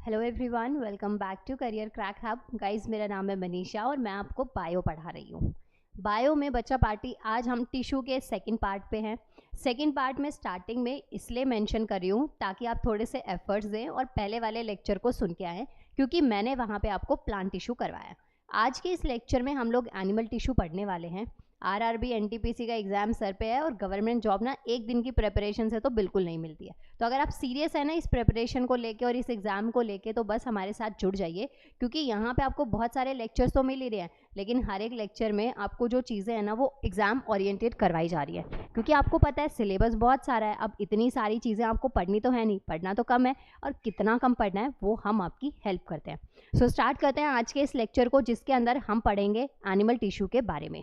Hello everyone, welcome back to career crack hub. Guys, मेरा नाम है मनीषा और मैं आपको बायो पढ़ा रही हूँ। बायो में बच्चा पार्टी आज हम टिश्यू के सेकंड पार्ट पे हैं। सेकंड पार्ट में स्टार्टिंग में इसलिए मेंशन कर रही हूँ ताकि आप थोड़े से एफर्ट्स दें और पहले वाले लेक्चर को सुन के आएँ, क्योंकि मैंने वहाँ पे आपको प्लांट टिश्यू करवाया। आज के इस लेक्चर में हम लोग एनिमल टिश्यू पढ़ने वाले हैं। आरआरबी एनटीपीसी का एग्जाम सर पे है और गवर्नमेंट जॉब ना एक दिन की प्रिपरेशन से तो बिल्कुल नहीं मिलती है। तो अगर आप सीरियस है ना इस प्रिपरेशन को लेके और इस एग्जाम को लेके, तो बस हमारे साथ जुड़ जाइए, क्योंकि यहाँ पे आपको बहुत सारे लेक्चर्स तो मिल ही रहे हैं, लेकिन हर एक लेक्चर में आपको जो चीज़ें हैं ना वो एग्जाम ओरिएंटेड करवाई जा रही है, क्योंकि आपको पता है सिलेबस बहुत सारा है। अब इतनी सारी चीज़ें आपको पढ़नी तो है नहीं, पढ़ना तो कम है, और कितना कम पढ़ना है वो हम आपकी हेल्प करते हैं। सो स्टार्ट करते हैं आज के इस लेक्चर को, जिसके अंदर हम पढ़ेंगे एनिमल टिश्यू के बारे में।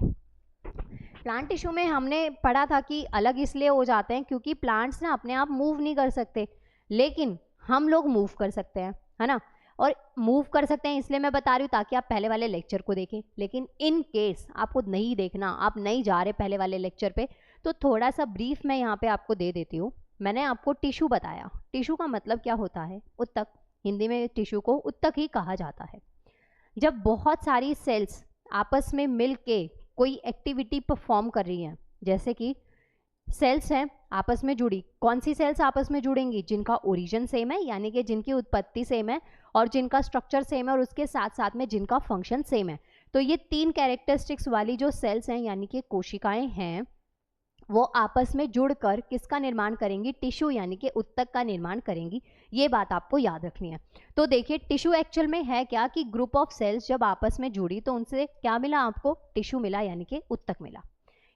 प्लांट टिश्यू में हमने पढ़ा था कि अलग इसलिए हो जाते हैं क्योंकि प्लांट्स ना अपने आप मूव नहीं कर सकते, लेकिन हम लोग मूव कर सकते हैं, है ना। और मूव कर सकते हैं इसलिए मैं बता रही हूँ ताकि आप पहले वाले लेक्चर को देखें। लेकिन इन केस आपको नहीं देखना, आप नहीं जा रहे पहले वाले लेक्चर पे, तो थोड़ा सा ब्रीफ मैं यहाँ पे आपको दे देती हूँ। मैंने आपको टिश्यू बताया, टिश्यू का मतलब क्या होता है, उत्तक। हिंदी में टिश्यू को उत्तक ही कहा जाता है। जब बहुत सारी सेल्स आपस में मिल के कोई एक्टिविटी परफॉर्म कर रही हैं, जैसे कि सेल्स हैं आपस में जुड़ी, कौन सी सेल्स आपस में जुड़ेंगी, जिनका ओरिजिन सेम है, यानी कि जिनकी उत्पत्ति सेम है और जिनका स्ट्रक्चर सेम है, और उसके साथ साथ में जिनका फंक्शन सेम है। तो ये तीन कैरेक्टरिस्टिक्स वाली जो सेल्स हैं यानी कि कोशिकाएं हैं, वो आपस में जुड़कर किसका निर्माण करेंगी, टिश्यू यानी कि उत्तक का निर्माण करेंगी। ये बात आपको याद रखनी है। तो देखिए, टिश्यू एक्चुअल में है क्या कि ग्रुप ऑफ सेल्स जब आपस में जुड़ी तो उनसे क्या मिला, आपको टिश्यू मिला, यानी कि उत्तक मिला।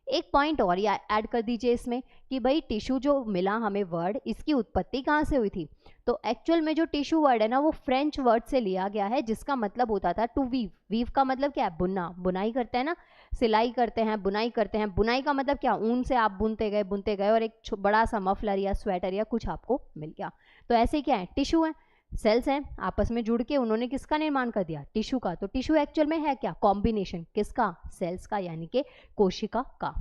एक पॉइंट और ऐड कर दीजिए इसमें कि भाई टिश्यू जो मिला हमें वर्ड, इसकी उत्पत्ति कहाँ से हुई थी। तो एक्चुअल में जो टिश्यू वर्ड है ना वो फ्रेंच वर्ड से लिया गया है, जिसका मतलब होता था टू वीव। वीव का मतलब क्या है, बुनना। बुनाई करते हैं ना, सिलाई करते हैं, बुनाई करते हैं। बुनाई का मतलब क्या, ऊन से आप बुनते गए और एक बड़ा सा मफलर या स्वेटर या कुछ आपको मिल गया। तो ऐसे क्या है, टिश्यू है, सेल्स हैं आपस में जुड़ के उन्होंने किसका निर्माण कर दिया, टिश्यू का। तो टिश्यू एक्चुअल में है क्या, कॉम्बिनेशन किसका, सेल्स का यानी कि कोशिका का।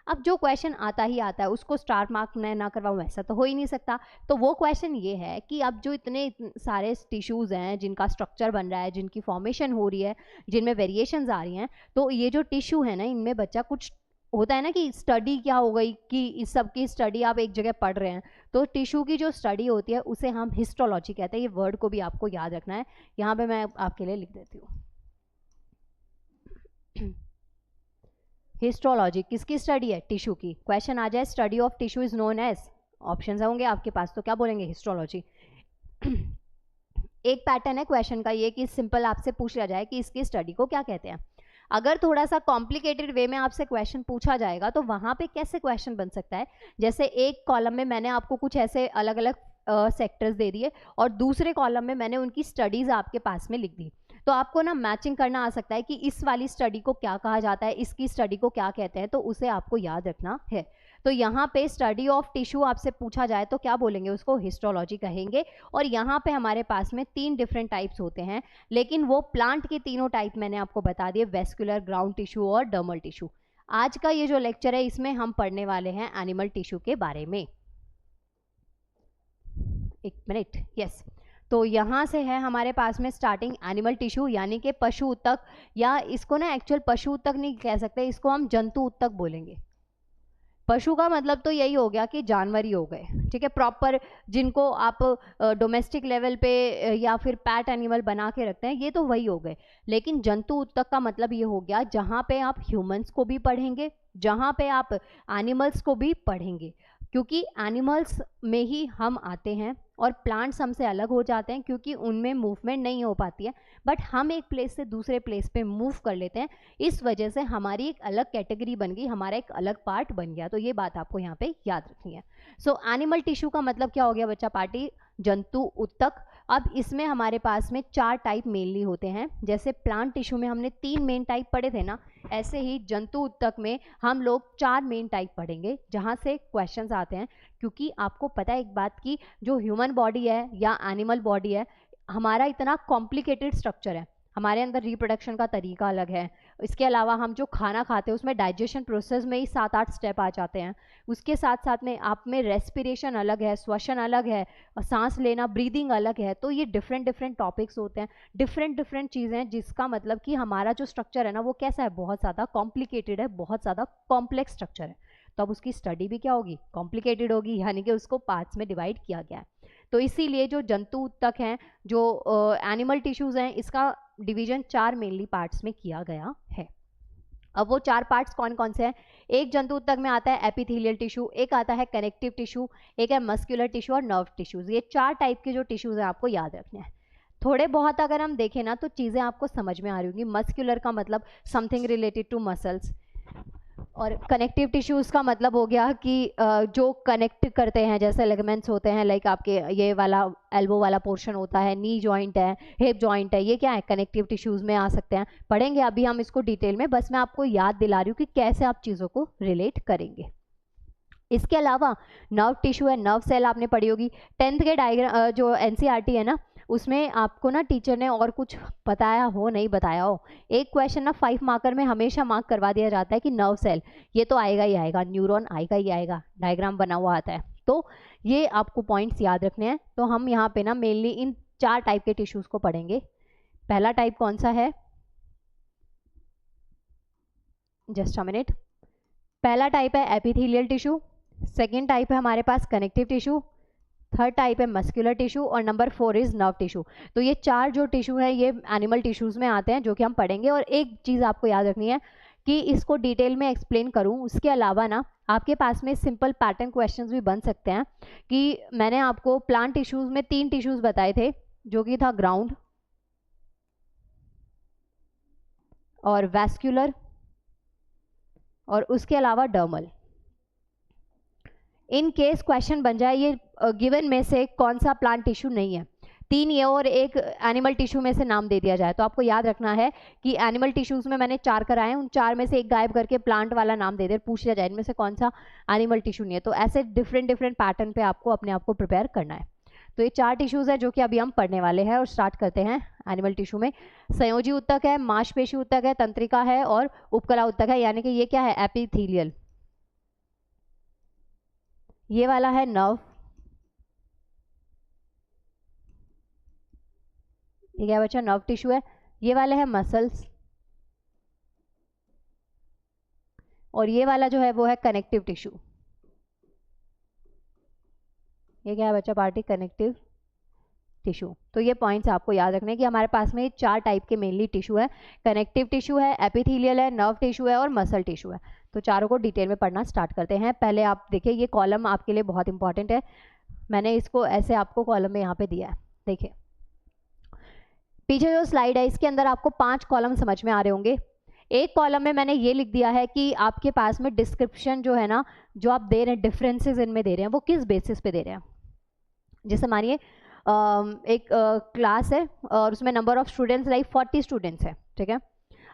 अब जो क्वेश्चन आता ही आता है उसको स्टार मार्क मैं ना करवाऊँ, ऐसा तो हो ही नहीं सकता। तो वो क्वेश्चन ये है कि अब जो इतने सारे टिश्यूज़ हैं जिनका स्ट्रक्चर बन रहा है, जिनकी फॉर्मेशन हो रही है, जिनमें वेरिएशंस आ रही हैं, तो ये जो टिश्यू है ना, इनमें बच्चा कुछ होता है ना कि स्टडी क्या हो गई, कि इस सब की स्टडी आप एक जगह पढ़ रहे हैं, तो टिश्यू की जो स्टडी होती है उसे हम हिस्टोलॉजी कहते हैं। ये वर्ड को भी आपको याद रखना है। यहाँ पे मैं आपके लिए लिख देती हूँ, हिस्टोलॉजी किसकी स्टडी है, टिश्यू की। क्वेश्चन आ जाए study of tissue is known as, options होंगे आपके पास, तो क्या बोलेंगे, हिस्टोलॉजी। एक पैटर्न है क्वेश्चन का ये कि सिंपल आपसे पूछ लिया जाए कि इसकी स्टडी को क्या कहते हैं। अगर थोड़ा सा कॉम्प्लिकेटेड वे में आपसे क्वेश्चन पूछा जाएगा तो वहां पे कैसे क्वेश्चन बन सकता है, जैसे एक कॉलम में मैंने आपको कुछ ऐसे अलग अलग सेक्टर्स दे दिए और दूसरे कॉलम में मैंने उनकी स्टडीज आपके पास में लिख दी। तो आपको ना मैचिंग करना आ सकता है कि इस वाली स्टडी को क्या कहा जाता है, इसकी स्टडी को क्या कहते हैं, तो उसे आपको याद रखना है। तो यहाँ पे स्टडी ऑफ टिश्यू आपसे पूछा जाए तो क्या बोलेंगे, उसको हिस्टोलॉजी कहेंगे। और यहाँ पे हमारे पास में 3 डिफरेंट टाइप्स होते हैं, लेकिन वो प्लांट के तीनों टाइप मैंने आपको बता दिए, वेस्कुलर, ग्राउंड टिश्यू और डर्मल टिश्यू। आज का ये जो लेक्चर है इसमें हम पढ़ने वाले हैं एनिमल टिश्यू के बारे में। एक मिनट, यस। तो यहाँ से है हमारे पास में स्टार्टिंग एनिमल टिश्यू यानी कि पशु उत्तक, या इसको ना एक्चुअल पशु उत्तक नहीं कह सकते, इसको हम जंतु उत्तक बोलेंगे। पशु का मतलब तो यही हो गया कि जानवर ही हो गए, ठीक है, प्रॉपर जिनको आप डोमेस्टिक लेवल पे या फिर पैट एनिमल बना के रखते हैं, ये तो वही हो गए। लेकिन जंतु उत्तक का मतलब ये हो गया जहाँ पे आप ह्यूमंस को भी पढ़ेंगे, जहाँ पे आप एनिमल्स को भी पढ़ेंगे, क्योंकि एनिमल्स में ही हम आते हैं और प्लांट्स हमसे अलग हो जाते हैं क्योंकि उनमें मूवमेंट नहीं हो पाती है, बट हम एक प्लेस से दूसरे प्लेस पे मूव कर लेते हैं। इस वजह से हमारी एक अलग कैटेगरी बन गई, हमारा एक अलग पार्ट बन गया। तो ये बात आपको यहाँ पे याद रखनी है। सो एनिमल टिश्यू का मतलब क्या हो गया बच्चा पार्टी, जंतु उत्तक। अब इसमें हमारे पास में 4 टाइप मेनली होते हैं। जैसे प्लांट टिश्यू में हमने 3 मेन टाइप पढ़े थे ना, ऐसे ही जंतु उत्तक में हम लोग 4 मेन टाइप पढ़ेंगे जहाँ से क्वेश्चंस आते हैं। क्योंकि आपको पता है एक बात की, जो ह्यूमन बॉडी है या एनिमल बॉडी है, हमारा इतना कॉम्प्लिकेटेड स्ट्रक्चर है, हमारे अंदर रिप्रोडक्शन का तरीका अलग है। इसके अलावा हम जो खाना खाते हैं उसमें डाइजेशन प्रोसेस में ही 7-8 स्टेप आ जाते हैं। उसके साथ साथ में आप में रेस्पिरेशन अलग है, श्वसन अलग है, और सांस लेना, ब्रीदिंग अलग है। तो ये डिफरेंट डिफरेंट टॉपिक्स होते हैं, डिफरेंट डिफरेंट चीज़ें, जिसका मतलब कि हमारा जो स्ट्रक्चर है ना वो कैसा है, बहुत ज़्यादा कॉम्प्लिकेटेड है, बहुत ज़्यादा कॉम्प्लेक्स स्ट्रक्चर है। तो अब उसकी स्टडी भी क्या होगी, कॉम्प्लिकेटेड होगी, यानी कि उसको पार्ट्स में डिवाइड किया गया है। तो इसीलिए जो जंतु उत्तक हैं, जो एनिमल टिश्यूज़ हैं, इसका डिवीजन 4 मेनली पार्ट्स में किया गया है। अब वो 4 पार्ट्स कौन कौन से हैं? एक जंतु उत्तक में आता है एपिथेलियल टिश्यू, एक आता है कनेक्टिव टिश्यू, एक है मस्कुलर टिश्यू और नर्व टिश्यूज। ये 4 टाइप के जो टिश्यूज हैं आपको याद रखने हैं। थोड़े बहुत अगर हम देखें ना तो चीज़ें आपको समझ में आ रही होंगी। मस्कुलर का मतलब समथिंग रिलेटेड टू मसल्स, और कनेक्टिव टिश्यूज़ का मतलब हो गया कि जो कनेक्ट करते हैं, जैसे लिगामेंट्स होते हैं, लाइक आपके ये वाला एल्बो वाला पोर्शन होता है, नी जॉइंट है, हिप जॉइंट है, ये क्या है, कनेक्टिव टिश्यूज़ में आ सकते हैं। पढ़ेंगे अभी हम इसको डिटेल में, बस मैं आपको याद दिला रही हूँ कि कैसे आप चीज़ों को रिलेट करेंगे। इसके अलावा नर्व टिश्यू है, नर्व सेल आपने पढ़ी होगी 10th के डायग्राम, जो एनसीईआरटी है ना, उसमें आपको ना टीचर ने और कुछ बताया हो नहीं बताया हो, एक क्वेश्चन ना 5 मार्कर में हमेशा मार्क करवा दिया जाता है कि नर्व सेल, ये तो आएगा ही आएगा, न्यूरॉन आएगा ही आएगा, डायग्राम बना हुआ आता है। तो ये आपको पॉइंट्स याद रखने हैं। तो हम यहाँ पे ना मेनली इन 4 टाइप के टिश्यूज़ को पढ़ेंगे। पहला टाइप कौन सा है, जस्ट अ मिनट। पहला टाइप है एपिथेलियल टिश्यू, सेकेंड टाइप है हमारे पास कनेक्टिव टिश्यू, थर्ड टाइप है मस्कुलर टिश्यू, और नंबर 4 इज नर्व टिश्यू। तो ये 4 जो टिश्यू है ये एनिमल टिश्यूज में आते हैं, जो कि हम पढ़ेंगे। और एक चीज़ आपको याद रखनी है कि इसको डिटेल में एक्सप्लेन करूं, उसके अलावा ना आपके पास में सिंपल पैटर्न क्वेश्चंस भी बन सकते हैं। कि मैंने आपको प्लांट टिश्यूज में 3 टिश्यूज बताए थे, जो कि था ग्राउंड और वैस्कुलर और उसके अलावा डर्मल। इन केस क्वेश्चन बन जाए ये गिवन में से कौन सा प्लांट टिश्यू नहीं है, 3 ये और एक एनिमल टिश्यू में से नाम दे दिया जाए, तो आपको याद रखना है कि एनिमल टिश्यूज में मैंने 4 कराए हैं, उन 4 में से एक गायब करके प्लांट वाला नाम दे दे, पूछ लिया जाए इनमें से कौन सा एनिमल टिश्यू नहीं है। तो ऐसे डिफरेंट डिफरेंट पैटर्न पे आपको अपने आप को प्रिपेयर करना है। तो ये 4 टिश्यूज है जो कि अभी हम पढ़ने वाले हैं, और स्टार्ट करते हैं एनिमल टिश्यू में। संयोजी उत्तक है, मांसपेशी उत्तक है, तंत्रिका है और उपकला उत्तक है, यानी कि ये क्या है, एपिथेलियल। ये वाला है नर्व, ये क्या बच्चा, नर्व टिश्यू है। ये वाला है मसल्स, और ये वाला जो है वो है कनेक्टिव टिश्यू। ये क्या है बच्चा पार्टी, कनेक्टिव टिश्यू। तो ये पॉइंट्स आपको याद रखने कि हमारे पास में 4 टाइप के मेनली टिश्यू है, कनेक्टिव टिश्यू है, एपिथेलियल है, नर्व टिश्यू है और मसल टिश्यू है। तो चारों को डिटेल में पढ़ना स्टार्ट करते हैं। पहले आप देखिए, ये कॉलम आपके लिए बहुत इंपॉर्टेंट है, मैंने इसको ऐसे आपको कॉलम में यहाँ पे दिया है। देखिए पीछे जो स्लाइड है इसके अंदर आपको 5 कॉलम समझ में आ रहे होंगे। एक कॉलम में मैंने ये लिख दिया है कि आपके पास में डिस्क्रिप्शन जो है ना, जो आप दे रहे हैं, डिफरेंसेस इनमें दे रहे हैं, वो किस बेसिस पे दे रहे हैं। जैसे मानिए एक क्लास है और उसमें number of students like 40 students है, ठीक है।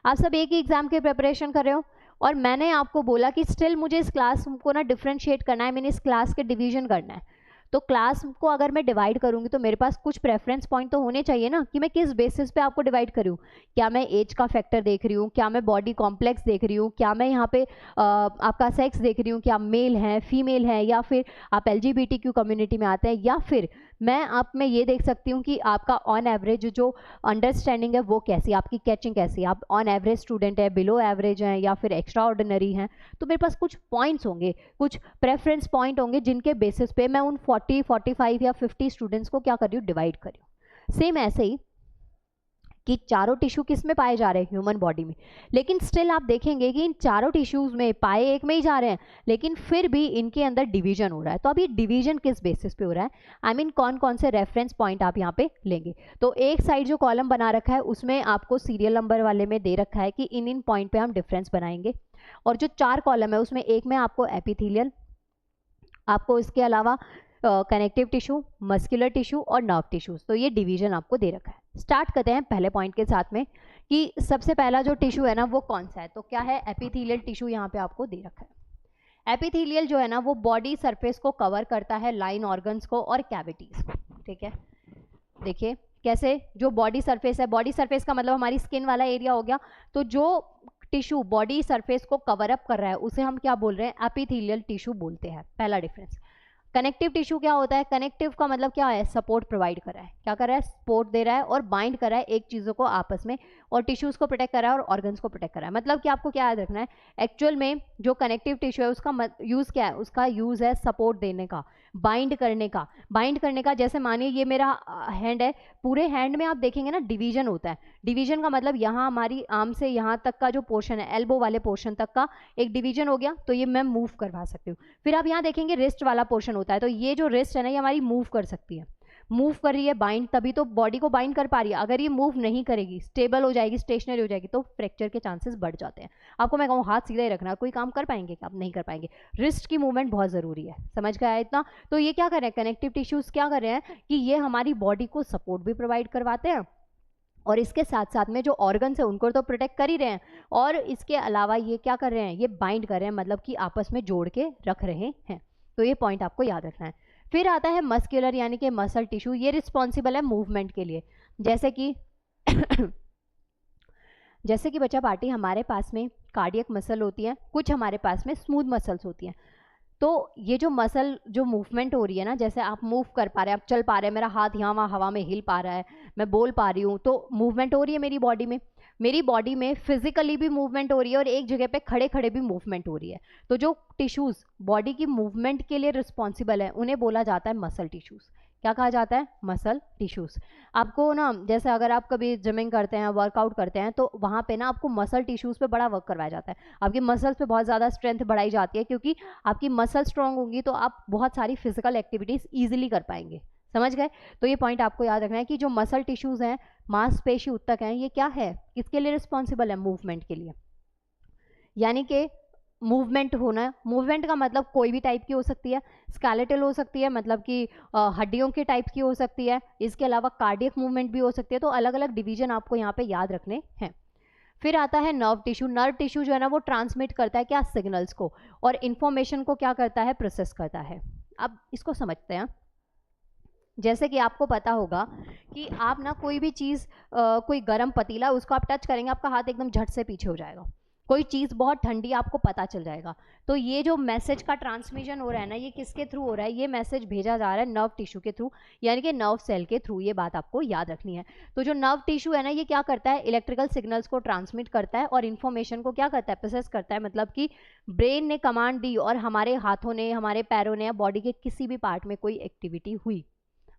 आप सब एक ही एग्जाम की प्रिपरेशन कर रहे हो, और मैंने आपको बोला कि स्टिल मुझे इस क्लास को ना डिफरेंशिएट करना है, मैंने इस क्लास के डिवीजन करना है। तो क्लास को अगर मैं डिवाइड करूंगी तो मेरे पास कुछ प्रेफरेंस पॉइंट तो होने चाहिए ना, कि मैं किस बेसिस पे आपको डिवाइड करूँ। क्या मैं एज का फैक्टर देख रही हूँ, क्या मैं बॉडी कॉम्प्लेक्स देख रही हूँ, क्या मैं यहाँ पे आपका सेक्स देख रही हूँ, क्या मेल है फीमेल है, या फिर आप LGBTQ कम्युनिटी में आते हैं, या फिर मैं आप में ये देख सकती हूँ कि आपका ऑन एवरेज जो अंडरस्टैंडिंग है वो कैसी, आपकी कैचिंग कैसी, आप ऑन एवरेज स्टूडेंट है, बिलो एवरेज हैं, या फिर एक्स्ट्रा ऑर्डिनरी हैं। तो मेरे पास कुछ पॉइंट्स होंगे, कुछ प्रेफरेंस पॉइंट होंगे, जिनके बेसिस पे मैं उन 40, 45 या 50 स्टूडेंट्स को क्या कर रही हूँ, डिवाइड कर रही हूँ। सेम ऐसे ही कि चारों टिश्यू किस में पाए जा रहे हैं, ह्यूमन बॉडी में, लेकिन स्टिल आप देखेंगे कि इन चारों टिश्यूज में पाए एक में ही जा रहे हैं, लेकिन फिर भी इनके अंदर डिवीजन हो रहा है। तो अभी डिवीजन किस बेसिस पे हो रहा है, आई मीन कौन कौन से रेफरेंस पॉइंट आप यहाँ पे लेंगे। तो एक साइड जो कॉलम बना रखा है उसमें आपको सीरियल नंबर वाले में दे रखा है कि इन इन पॉइंट पे हम डिफरेंस बनाएंगे, और जो 4 कॉलम है उसमें एक में आपको एपिथेलियल, आपको इसके अलावा कनेक्टिव टिश्यू, मस्कुलर टिश्यू और नर्व टिश्यूज। तो ये डिवीजन आपको दे रखा है। स्टार्ट करते हैं पहले पॉइंट के साथ में कि सबसे पहला जो टिश्यू है ना वो कौन सा है। तो क्या है, एपिथेलियल टिश्यू यहाँ पे आपको दे रखा है। एपिथेलियल जो है ना वो बॉडी सरफेस को कवर करता है, लाइन ऑर्गन्स को और कैविटीज को, ठीक है। देखिए कैसे, जो बॉडी सरफेस है, बॉडी सरफेस का मतलब हमारी स्किन वाला एरिया हो गया, तो जो टिश्यू बॉडी सरफेस को कवर अप कर रहा है उसे हम क्या बोल रहे हैं, एपिथेलियल टिश्यू बोलते हैं। पहला डिफरेंस। कनेक्टिव टिश्यू क्या होता है, कनेक्टिव का मतलब क्या है, सपोर्ट प्रोवाइड कर रहा है, क्या कर रहा है, सपोर्ट दे रहा है और बाइंड कर रहा है एक चीज़ों को आपस में, और टिश्यूज को प्रोटेक्ट कर रहा है और ऑर्गन्स को प्रोटेक्ट कर रहा है। मतलब कि आपको क्या याद रखना है, एक्चुअल में जो कनेक्टिव टिश्यू है उसका यूज़ क्या है, उसका यूज़ है सपोर्ट देने का, बाइंड करने का। बाइंड करने का जैसे मानिए ये मेरा हैंड है, पूरे हैंड में आप देखेंगे ना डिवीजन होता है। डिवीजन का मतलब यहाँ हमारी आर्म से यहाँ तक का जो पोर्शन है, एल्बो वाले पोर्शन तक का एक डिवीजन हो गया, तो ये मैं मूव करवा सकती हूँ। फिर आप यहाँ देखेंगे रिस्ट वाला पोर्शन होता है, तो ये जो रिस्ट है ना ये हमारी मूव कर सकती है, मूव कर रही है बाइंड, तभी तो बॉडी को बाइंड कर पा रही है। अगर ये मूव नहीं करेगी, स्टेबल हो जाएगी, स्टेशनरी हो जाएगी, तो फ्रैक्चर के चांसेस बढ़ जाते हैं। आपको मैं कहूँ हाथ सीधा ही रखना, कोई काम कर पाएंगे क्या, आप नहीं कर पाएंगे। रिस्ट की मूवमेंट बहुत ज़रूरी है, समझ गया इतना। तो ये क्या कर रहे हैं, कनेक्टिव टिश्यूज क्या कर रहे हैं कि ये हमारी बॉडी को सपोर्ट भी प्रोवाइड करवाते हैं, और इसके साथ साथ में जो ऑर्गन्स है उनको तो प्रोटेक्ट कर ही रहे हैं, और इसके अलावा ये क्या कर रहे हैं, ये बाइंड कर रहे हैं, मतलब कि आपस में जोड़ के रख रहे हैं। तो ये पॉइंट आपको याद रखना है। फिर आता है मस्कुलर यानी कि मसल टिश्यू, ये रिस्पॉन्सिबल है मूवमेंट के लिए। जैसे कि जैसे कि बच्चा पार्टी, हमारे पास में कार्डियक मसल होती है, कुछ हमारे पास में स्मूथ मसल्स होती हैं। तो ये जो मसल जो मूवमेंट हो रही है ना, जैसे आप मूव कर पा रहे हैं, आप चल पा रहे हैं, मेरा हाथ यहाँ वहाँ हवा में हिल पा रहा है, मैं बोल पा रही हूँ, तो मूवमेंट हो रही है मेरी बॉडी में। मेरी बॉडी में फिजिकली भी मूवमेंट हो रही है और एक जगह पे खड़े खड़े भी मूवमेंट हो रही है। तो जो टिश्यूज बॉडी की मूवमेंट के लिए रिस्पॉन्सिबल है उन्हें बोला जाता है मसल टिश्यूज। क्या कहा जाता है, मसल टिश्यूज। आपको ना जैसे अगर आप कभी जिमिंग करते हैं, वर्कआउट करते हैं, तो वहाँ पे ना आपको मसल टिश्यूज पे बड़ा वर्क करवाया जाता है, आपकी मसल्स पे बहुत ज़्यादा स्ट्रेंथ बढ़ाई जाती है, क्योंकि आपकी मसल स्ट्रांग होंगी तो आप बहुत सारी फिजिकल एक्टिविटीज़ ईजिली कर पाएंगे। समझ गए। तो ये पॉइंट आपको याद रखना है कि जो मसल टिश्यूज हैं, मांसपेशी उत्तक हैं, ये क्या है, किसके लिए रिस्पॉन्सिबल है, मूवमेंट के लिए। यानी कि मूवमेंट होना, मूवमेंट का मतलब कोई भी टाइप की हो सकती है, स्केलेटल हो सकती है, मतलब कि हड्डियों के टाइप की हो सकती है, इसके अलावा कार्डियक मूवमेंट भी हो सकती है। तो अलग अलग डिवीजन आपको यहाँ पे याद रखने हैं। फिर आता है नर्व टिश्यू। नर्व टिश्यू जो है ना वो ट्रांसमिट करता है क्या, सिग्नल्स को, और इन्फॉर्मेशन को क्या करता है, प्रोसेस करता है। अब इसको समझते हैं। जैसे कि आपको पता होगा कि आप ना कोई भी चीज़, कोई गर्म पतीला, उसको आप टच करेंगे, आपका हाथ एकदम झट से पीछे हो जाएगा। कोई चीज़ बहुत ठंडी, आपको पता चल जाएगा। तो ये जो मैसेज का ट्रांसमिशन हो रहा है ना, ये किसके थ्रू हो रहा है, ये मैसेज भेजा जा रहा है नर्व टिश्यू के थ्रू, यानी कि नर्व सेल के थ्रू। ये बात आपको याद रखनी है। तो जो नर्व टिश्यू है ना, ये क्या करता है, इलेक्ट्रिकल सिग्नल्स को ट्रांसमिट करता है और इन्फॉर्मेशन को क्या करता है, प्रोसेस करता है। मतलब कि ब्रेन ने कमांड दी और हमारे हाथों ने, हमारे पैरों ने या बॉडी के किसी भी पार्ट में कोई एक्टिविटी हुई,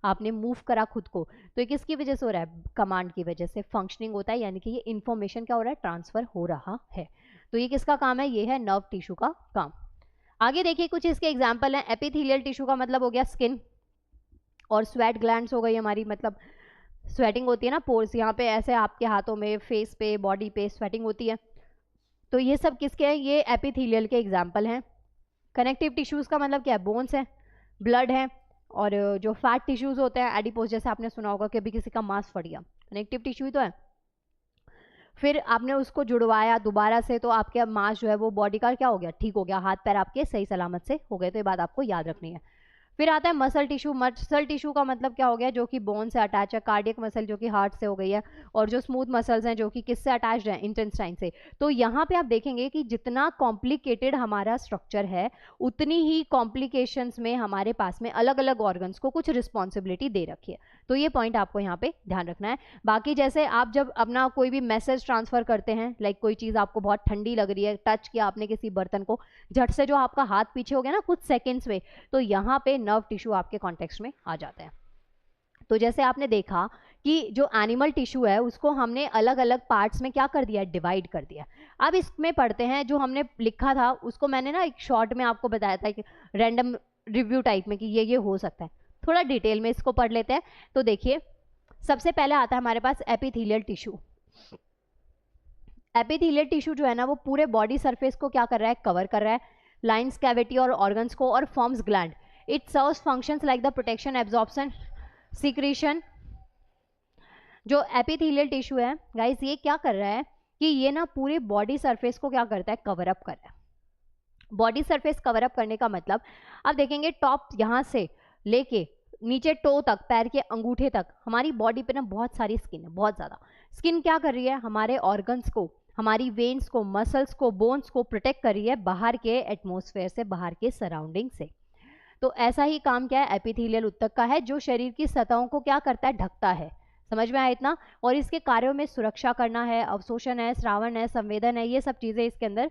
आपने मूव करा खुद को, तो ये किसकी वजह से हो रहा है, कमांड की वजह से फंक्शनिंग होता है, यानी कि ये इन्फॉर्मेशन क्या हो रहा है, ट्रांसफर हो रहा है। तो ये किसका काम है, ये है नर्व टिश्यू का काम। आगे देखिए कुछ इसके एग्जाम्पल हैं। एपिथेलियल टिश्यू का मतलब हो गया स्किन, और स्वेट ग्लैंड्स हो गई हमारी, मतलब स्वेटिंग होती है ना, पोर्स यहाँ पे ऐसे आपके हाथों में, फेस पे, बॉडी पे स्वेटिंग होती है। तो ये सब किसके हैं, ये एपिथेलियल के एग्जाम्पल हैं। कनेक्टिव टिश्यूज का मतलब क्या है, बोन्स है, ब्लड है, और जो फैट टिश्यूज होते हैं, एडिपोज, जैसे आपने सुना होगा कि अभी किसी का मांस फट गया, कनेक्टिव टिश्यू ही तो है। फिर आपने उसको जुड़वाया दोबारा से, तो आपके मांस जो है वो बॉडी का क्या हो गया, ठीक हो गया, हाथ पैर आपके सही सलामत से हो गए। तो ये बात आपको याद रखनी है। फिर आता है मसल टिश्यू। मसल टिश्यू का मतलब क्या हो गया, जो कि बोन से अटैच है, कार्डियक मसल जो कि हार्ट से हो गई है, और जो स्मूथ मसल्स हैं जो कि किससे अटैच्ड हैं, इंटेस्टाइन से। तो यहाँ पे आप देखेंगे कि जितना कॉम्प्लिकेटेड हमारा स्ट्रक्चर है, उतनी ही कॉम्प्लिकेशंस में हमारे पास में अलग अलग ऑर्गन्स को कुछ रिस्पॉन्सिबिलिटी दे रखी है। तो ये पॉइंट आपको यहाँ पे ध्यान रखना है। बाकी जैसे आप जब अपना कोई भी मैसेज ट्रांसफर करते हैं, लाइक कोई चीज़ आपको बहुत ठंडी लग रही है, टच किया आपने किसी बर्तन को, झट से जो आपका हाथ पीछे हो गया ना कुछ सेकेंड्स में, तो यहाँ पे नर्व टिश्यू आपके कॉन्टेक्स्ट में आ जाता है। तो जैसे आपने देखा कि जो एनिमल टिश्यू है उसको हमने अलग अलग पार्ट्स में क्या कर दिया, डिवाइड कर दिया। अब इसमें पढ़ते हैं, जो हमने लिखा था उसको मैंने ना एक शॉर्ट में आपको बताया था कि रैंडम रिव्यू टाइप में कि ये हो सकता है, थोड़ा डिटेल में इसको पढ़ लेते हैं। तो देखिए सबसे पहले आता है हमारे पास एपिथेलियल टिश्यू। एपिथेलियल टिश्यू जो है ना वो पूरे बॉडी सरफेस को क्या कर रहा है, कवर कर रहा है, लाइंस, कैविटी और ऑर्गन्स को, और forms gland. It serves functions like the protection, absorption, secretion. जो एपिथेलियल टिश्यू है गाइस, ये क्या कर रहा है कि ये ना पूरे बॉडी सरफेस को क्या करता है, कवर अप कर रहा है। बॉडी सरफेस कवर अप करने का मतलब आप देखेंगे टॉप यहाँ से लेके नीचे टो तक, पैर के अंगूठे तक हमारी बॉडी पे ना बहुत सारी स्किन है, बहुत ज़्यादा। स्किन क्या कर रही है? हमारे ऑर्गन्स को, हमारी वेन्स को, मसल्स को, बोन्स को प्रोटेक्ट कर रही है बाहर के एटमॉस्फेयर से, बाहर के सराउंडिंग से। तो ऐसा ही काम क्या है एपिथेलियल ऊतक का है, जो शरीर की सतहों को क्या करता है? ढकता है। समझ में आया इतना? और इसके कार्यों में सुरक्षा करना है, अवशोषण है, श्रावण है, संवेदन है, ये सब चीज़ें इसके अंदर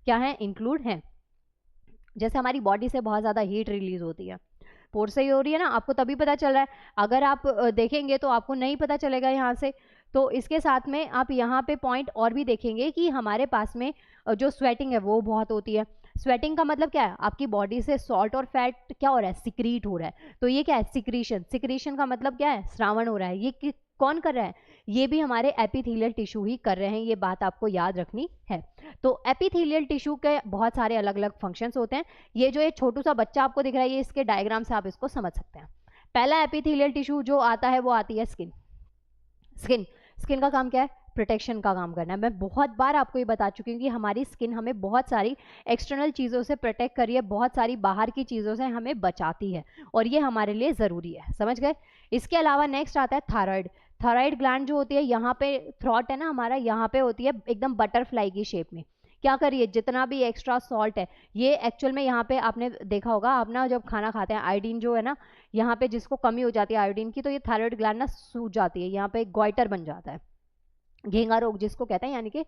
क्या है? इंक्लूड हैं। जैसे हमारी बॉडी से बहुत ज़्यादा हीट रिलीज होती है, पोर से ही हो रही है ना, आपको तभी पता चल रहा है। अगर आप देखेंगे तो आपको नहीं पता चलेगा यहाँ से। तो इसके साथ में आप यहाँ पे पॉइंट और भी देखेंगे कि हमारे पास में जो स्वेटिंग है वो बहुत होती है। स्वेटिंग का मतलब क्या है? आपकी बॉडी से सॉल्ट और फैट क्या हो रहा है? सिक्रीट हो रहा है। तो ये क्या है? सिक्रीशन। सिक्रीशन का मतलब क्या है? स्रावण हो रहा है। ये कौन कर रहा है? ये भी हमारे एपिथेलियल टिश्यू ही कर रहे हैं, ये बात आपको याद रखनी है। तो एपिथेलियल टिश्यू के बहुत सारे अलग अलग फंक्शंस होते हैं। ये जो एक छोटू सा बच्चा आपको दिख रहा है, ये इसके डायग्राम से आप इसको समझ सकते हैं। पहला एपिथेलियल टिश्यू जो आता है वो आती है स्किन। स्किन स्किन का काम क्या है? प्रोटेक्शन का काम करना है। मैं बहुत बार आपको ये बता चुकी हूँ कि हमारी स्किन हमें बहुत सारी एक्सटर्नल चीज़ों से प्रोटेक्ट कर रही है, बहुत सारी बाहर की चीज़ों से हमें बचाती है, और ये हमारे लिए ज़रूरी है। समझ गए? इसके अलावा नेक्स्ट आता है थायराइड। थायराइड ग्लैंड जो होती है, यहाँ पे थ्रॉट है ना हमारा, यहाँ पे होती है एकदम बटरफ्लाई की शेप में। क्या करिए? जितना भी एक्स्ट्रा सॉल्ट है, ये एक्चुअल में यहाँ पे आपने देखा होगा, आप ना जब खाना खाते हैं, आयोडीन जो है ना यहाँ पे जिसको कमी हो जाती है आयोडीन की, तो ये थायराइड ग्लैंड ना सूज जाती है, यहाँ पे ग्वाइटर बन जाता है, घेंगा रोग जिसको कहते हैं, यानी कि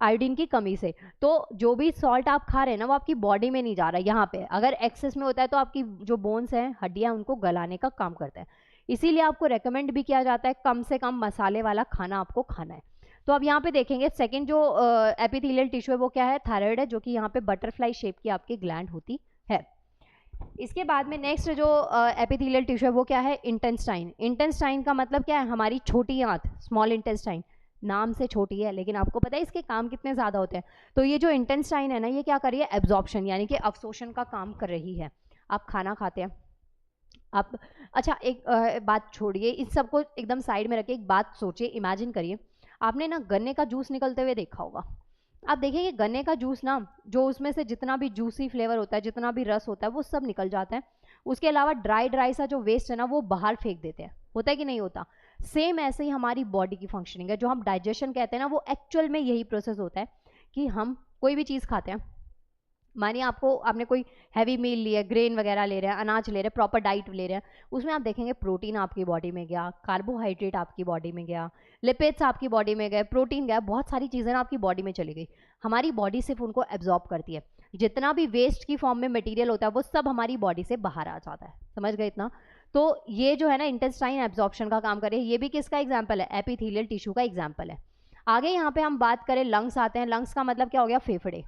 आयोडीन की कमी से। तो जो भी सॉल्ट आप खा रहे हैं ना वो आपकी बॉडी में नहीं जा रहा है, यहाँ पे अगर एक्सेस में होता है तो आपकी जो बोन्स हैं, हड्डियां, उनको गलाने का काम करता है। इसीलिए आपको रेकमेंड भी किया जाता है कम से कम मसाले वाला खाना आपको खाना है। तो अब यहाँ पे देखेंगे सेकंड जो एपिथेलियल टिश्यू है वो क्या है? थायराइड है, जो कि यहाँ पे बटरफ्लाई शेप की आपकी ग्लैंड होती है। इसके बाद में नेक्स्ट जो एपिथेलियल टिश्यू है वो क्या है? इंटेस्टाइन। इंटेस्टाइन का मतलब क्या है? हमारी छोटी आंत, स्मॉल इंटेस्टाइन। नाम से छोटी है लेकिन आपको पता है इसके काम कितने ज़्यादा होते हैं। तो ये जो इंटेस्टाइन है ना, ये क्या कर रही है? एब्जॉर्प्शन यानी कि अवशोषण का काम कर रही है। आप खाना खाते हैं, आप, अच्छा एक बात छोड़िए, इस सबको एकदम साइड में रखिए, एक बात सोचिए, इमेजिन करिए, आपने ना गन्ने का जूस निकलते हुए देखा होगा। आप देखेंगे गन्ने का जूस ना, जो उसमें से जितना भी जूसी फ्लेवर होता है, जितना भी रस होता है, वो सब निकल जाता है। उसके अलावा ड्राई सा जो वेस्ट है ना, वो बाहर फेंक देते हैं। होता है कि नहीं होता? सेम ऐसे ही हमारी बॉडी की फंक्शनिंग है। जो हम डाइजेशन कहते हैं ना, वो एक्चुअल में यही प्रोसेस होता है कि हम कोई भी चीज़ खाते हैं, मानिए आपने कोई हैवी मील लिया, ग्रेन वगैरह ले रहे हैं, अनाज ले रहे हैं, प्रॉपर डाइट ले रहे हैं, उसमें आप देखेंगे प्रोटीन आपकी बॉडी में गया, कार्बोहाइड्रेट आपकी बॉडी में गया, लिपिड्स आपकी बॉडी में गए, प्रोटीन गया, बहुत सारी चीज़ें ना आपकी बॉडी में चली गई। हमारी बॉडी सिर्फ उनको एब्जॉर्ब करती है। जितना भी वेस्ट की फॉर्म में मटेरियल होता है वो सब हमारी बॉडी से बाहर आ जाता है। समझ गए इतना? तो ये जो है ना इंटेस्टाइन एब्जॉर्प्शन का काम करे, ये भी किसका एग्जाम्पल है? एपिथेलियल टिश्यू का एग्जाम्पल है। आगे यहाँ पे हम बात करें, लंग्स आते हैं। लंग्स का मतलब क्या हो गया? फेफड़े।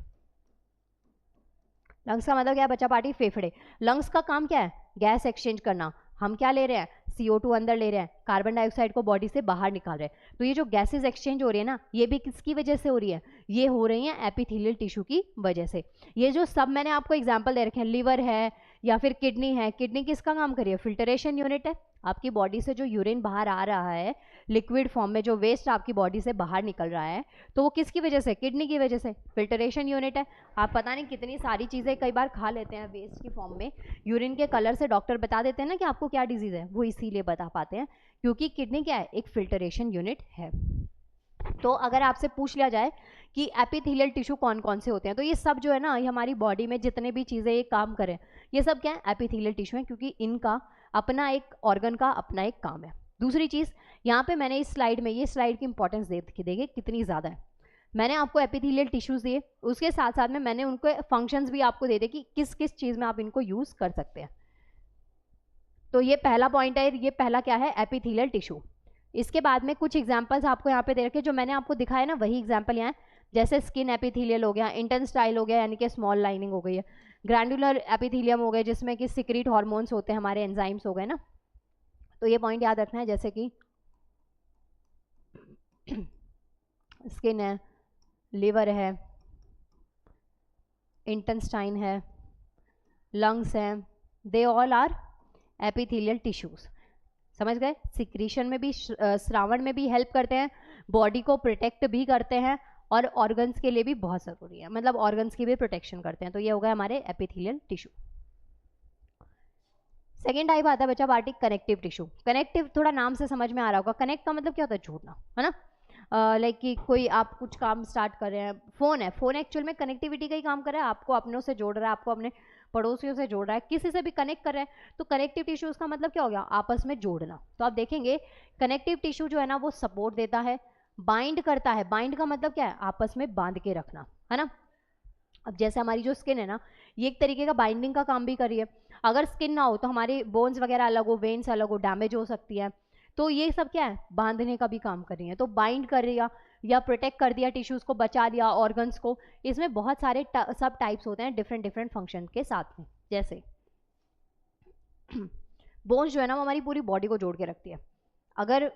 लंग्स का मतलब क्या है बच्चा पार्टी? फेफड़े। लंग्स का काम क्या है? गैस एक्सचेंज करना। हम क्या ले रहे हैं? CO2 अंदर ले रहे हैं, कार्बन डाइऑक्साइड को बॉडी से बाहर निकाल रहे हैं। तो ये जो गैसेस एक्सचेंज हो रही है ना, ये भी किसकी वजह से हो रही है? ये हो रही है एपिथेलियल टिश्यू की वजह से। ये जो सब मैंने आपको एग्जांपल दे रखे हैं, लिवर है या फिर किडनी है, किडनी किसका काम करिए? फिल्टरेशन यूनिट है। आपकी बॉडी से जो यूरिन बाहर आ रहा है लिक्विड फॉर्म में, जो वेस्ट आपकी बॉडी से बाहर निकल रहा है, तो वो किसकी वजह से? किडनी की वजह से। फिल्टरेशन यूनिट है। आप पता नहीं कितनी सारी चीज़ें कई बार खा लेते हैं वेस्ट की फॉर्म में, यूरिन के कलर से डॉक्टर बता देते हैं ना कि आपको क्या डिजीज़ है, वो इसीलिए बता पाते हैं क्योंकि किडनी क्या है? एक फिल्टरेशन यूनिट है। तो अगर आपसे पूछ लिया जाए कि एपिथेलियल टिश्यू कौन कौन से होते हैं, तो ये सब जो है ना, ये हमारी बॉडी में जितने भी चीज़ें ये काम करें, ये सब क्या है? एपिथेलियल टिश्यू है, क्योंकि इनका अपना एक ऑर्गन का अपना एक काम है। दूसरी चीज़, यहाँ पे मैंने इस स्लाइड में, ये स्लाइड की इंपॉर्टेंस देखिए कितनी ज़्यादा है। मैंने आपको एपिथेलियल टिश्यूज़ दिए, उसके साथ साथ में मैंने उनको फंक्शंस भी आपको दे दिए कि किस किस चीज़ में आप इनको यूज़ कर सकते हैं। तो ये पहला पॉइंट है, ये पहला क्या है? Epithelial tissue. इसके बाद में कुछ एग्जांपल्स आपको यहाँ पे दे रखे, जो मैंने आपको दिखाया ना वही एग्जांपल यहाँ है। जैसे स्किन एपिथेलियल हो गया, इंटेस्टाइल हो गया यानी कि स्मॉल लाइनिंग हो गई है, ग्रैंडुलर एपिथेलियम हो गए जिसमें कि सिक्रीट हार्मोन्स होते हैं, हमारे एंजाइम्स हो गए ना। तो ये पॉइंट याद रखना है, जैसे कि स्किन है, लिवर है, इंटेस्टाइन है, लंग्स हैं, they all are epithelial tissues. समझ गए? सिक्रीशन में भी, स्रावण में भी हेल्प करते हैं, बॉडी को प्रोटेक्ट भी करते हैं, और ऑर्गन्स के लिए भी बहुत ज़रूरी है, मतलब ऑर्गन्स की भी प्रोटेक्शन करते हैं। तो ये हो गया हमारे एपिथेलियल टिश्यू। सेकेंड टाइप आता है बच्चा पार्टी कनेक्टिव टिश्यू। कनेक्टिव थोड़ा नाम से समझ में आ रहा होगा, कनेक्ट का मतलब क्या होता है, जोड़ना, है ना। लाइक कि कोई आप कुछ काम स्टार्ट कर रहे हैं, फोन है, फोन एक्चुअल में कनेक्टिविटी का ही काम कर रहा है, आपको अपनों से जोड़ रहा है, आपको अपने पड़ोसियों से जोड़ रहा है, किसी से भी कनेक्ट कर रहा है। तो कनेक्टिव टिश्यू उसका मतलब क्या हो गया, आपस में जोड़ना। तो आप देखेंगे कनेक्टिव टिश्यू जो है ना वो सपोर्ट देता है, बाइंड करता है। बाइंड का मतलब क्या है, आपस में बांध के रखना, है ना। अब जैसे हमारी जो स्किन है ना, ये एक तरीके का बाइंडिंग का काम भी कर रही है। अगर स्किन ना हो तो हमारी बोन्स वगैरह अलग हो, वेन्स अलग हो, डैमेज हो सकती है। तो ये सब क्या है, बांधने का भी काम कर रही है। तो बाइंड कर रही है या प्रोटेक्ट कर दिया, टिश्यूज को बचा दिया, ऑर्गन्स को। इसमें बहुत सारे सब टाइप्स होते हैं डिफरेंट डिफरेंट फंक्शन के साथ में। जैसे बोन्स जो है ना वो हमारी पूरी बॉडी को जोड़ के रखती है। अगर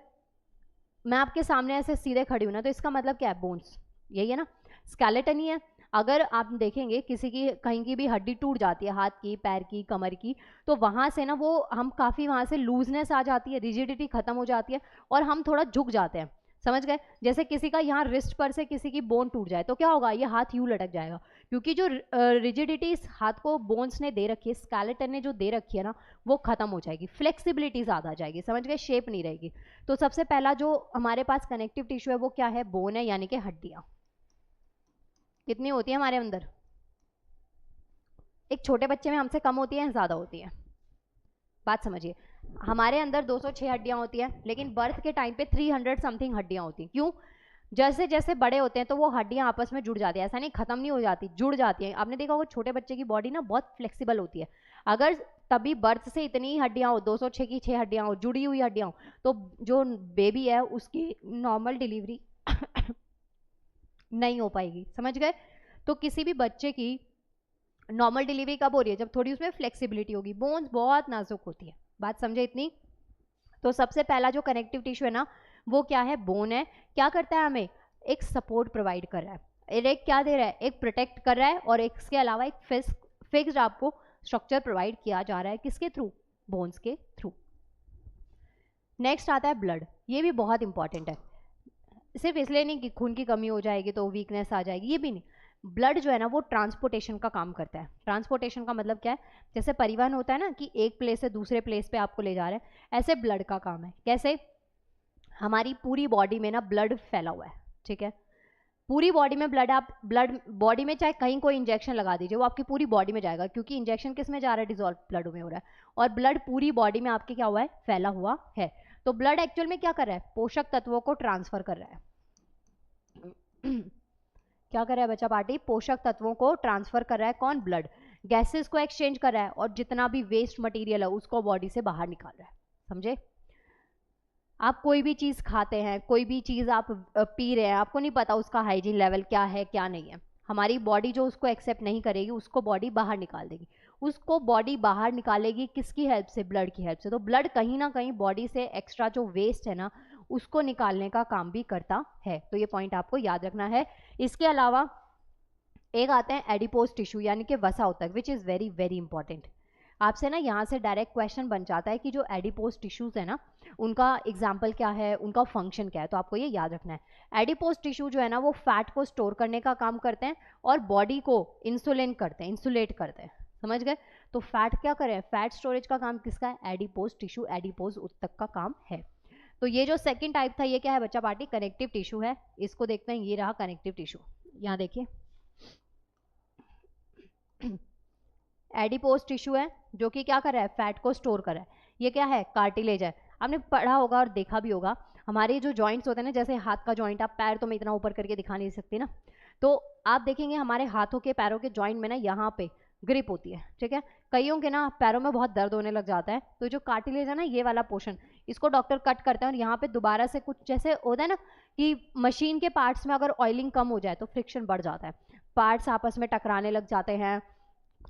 मैं आपके सामने ऐसे सीधे खड़ी हूं ना, तो इसका मतलब क्या है, बोन्स यही है ना, स्केलेटन ही है। अगर आप देखेंगे किसी की कहीं की भी हड्डी टूट जाती है, हाथ की, पैर की, कमर की, तो वहां से ना वो हम काफी वहां से लूजनेस आ जाती है, रिजिडिटी खत्म हो जाती है और हम थोड़ा झुक जाते हैं, समझ गए। जैसे किसी का यहाँ रिस्ट पर से किसी की बोन टूट जाए तो क्या होगा, ये हाथ यूं लटक जाएगा, क्योंकि जो रिजिडिटी इस हाथ को बोन्स ने दे रखी है, स्केलेटन ने जो दे रखी है ना, वो खत्म हो जाएगी, फ्लेक्सिबिलिटी ज्यादा आ जाएगी, समझ गए, शेप नहीं रहेगी। तो सबसे पहला जो हमारे पास कनेक्टिव टिश्यू है वो क्या है, बोन है, यानी कि हड्डियां। कितनी होती है हमारे अंदर, एक छोटे बच्चे में हमसे कम होती है, ज्यादा होती है, बात समझिए। हमारे अंदर 206 हड्डियां होती है, लेकिन बर्थ के टाइम पे 300 समथिंग हड्डियां होती हैं। क्यों, जैसे जैसे बड़े होते हैं तो वो हड्डियां आपस में जुड़ जाती है, ऐसा नहीं खत्म नहीं हो जाती, जुड़ जाती है। आपने देखा होगा छोटे बच्चे की बॉडी ना बहुत फ्लेक्सिबल होती है। अगर तभी बर्थ से इतनी ही हड्डियां हो, 206 की 6 हड्डियां हो, जुड़ी हुई हड्डियां हो, तो जो बेबी है उसकी नॉर्मल डिलीवरी नहीं हो पाएगी, समझ गए। तो किसी भी बच्चे की नॉर्मल डिलीवरी कब हो रही है, जब थोड़ी उसमें फ्लेक्सिबिलिटी होगी, बोन्स बहुत नाजुक होती है, बात समझे इतनी। तो सबसे पहला जो कनेक्टिव टिश्यू है ना वो क्या है, बोन है। क्या करता है, हमें एक सपोर्ट प्रोवाइड कर रहा है, एक क्या दे रहा है, एक प्रोटेक्ट कर रहा है, और एक इसके अलावा एक फिक्स्ड आपको स्ट्रक्चर प्रोवाइड किया जा रहा है, किसके थ्रू, बोन्स के थ्रू। नेक्स्ट आता है ब्लड, ये भी बहुत इंपॉर्टेंट है। सिर्फ इसलिए नहीं कि खून की कमी हो जाएगी तो वीकनेस आ जाएगी, ये भी नहीं। ब्लड जो है ना वो ट्रांसपोर्टेशन का काम करता है। ट्रांसपोर्टेशन का मतलब क्या है, जैसे परिवहन होता है ना कि एक प्लेस से दूसरे प्लेस पे आपको ले जा रहे हैं, ऐसे ब्लड का काम है। कैसे, हमारी पूरी बॉडी में ना ब्लड फैला हुआ है, ठीक है, पूरी बॉडी में ब्लड, आप ब्लड बॉडी में चाहे कहीं कोई इंजेक्शन लगा दीजिए, वो आपकी पूरी बॉडी में जाएगा, क्योंकि इंजेक्शन किस में जा रहा है, डिजॉल्व ब्लड में हो रहा है, और ब्लड पूरी बॉडी में आपके क्या हुआ है, फैला हुआ है। तो ब्लड एक्चुअल में क्या कर रहा है, पोषक तत्वों को ट्रांसफर कर रहा है। क्या कर रहा है बच्चा पार्टी, पोषक तत्वों को ट्रांसफर कर रहा है, कौन, ब्लड। गैसेस को एक्सचेंज कर रहा है, और जितना भी वेस्ट मटेरियल है उसको बॉडी से बाहर निकाल रहा है, समझे। आप कोई भी चीज खाते हैं, कोई भी चीज आप पी रहे हैं, आपको नहीं पता उसका हाइजीन लेवल क्या है क्या नहीं है, हमारी बॉडी जो उसको एक्सेप्ट नहीं करेगी उसको बॉडी बाहर निकाल देगी। उसको बॉडी बाहर निकालेगी किसकी हेल्प से, ब्लड की हेल्प से। तो ब्लड कहीं ना कहीं बॉडी से एक्स्ट्रा जो वेस्ट है ना उसको निकालने का काम भी करता है। तो ये पॉइंट आपको याद रखना है। इसके अलावा एक आते हैं एडिपोज टिश्यू, यानी कि वसा ऊतक, which is very very important. आपसे ना यहाँ से डायरेक्ट क्वेश्चन बन जाता है कि जो एडिपोज टिश्यूज है ना उनका एग्जाम्पल क्या है, उनका फंक्शन क्या है, तो आपको ये याद रखना है। एडिपोज टिश्यू जो है ना वो फैट को स्टोर करने का काम करते हैं और बॉडी को इंसुलिन करते हैं, इंसुलेट करते हैं, समझ गए। तो फैट क्या करें, फैट स्टोरेज का काम किसका है, एडिपोज टिश्यू, एडिपोज ऊतक का काम है। तो ये जो सेकंड टाइप था ये क्या है बच्चा पार्टी, कनेक्टिव टिश्यू है। इसको देखते हैं, ये रहा कनेक्टिव टिश्यू, यहाँ देखिए एडिपोज टिश्यू है जो कि क्या कर रहा है, फैट को स्टोर कर रहा है। ये क्या है, कार्टिलेज है। आपने पढ़ा होगा और देखा भी होगा, हमारे जो जॉइंट्स होते हैं ना, जैसे हाथ का जॉइंट, आप पैर तो मैं इतना ऊपर करके दिखा नहीं सकती ना, तो आप देखेंगे हमारे हाथों के पैरों के जॉइंट में ना यहाँ पे ग्रिप होती है, ठीक है। कईयों के ना पैरों में बहुत दर्द होने लग जाता है, तो जो कार्टिलेज है ना ये वाला पोर्शन, इसको डॉक्टर कट करता है और यहाँ पे दोबारा से कुछ जैसे होता है ना कि मशीन के पार्ट्स में अगर ऑयलिंग कम हो जाए तो फ्रिक्शन बढ़ जाता है, पार्ट्स आपस में टकराने लग जाते हैं,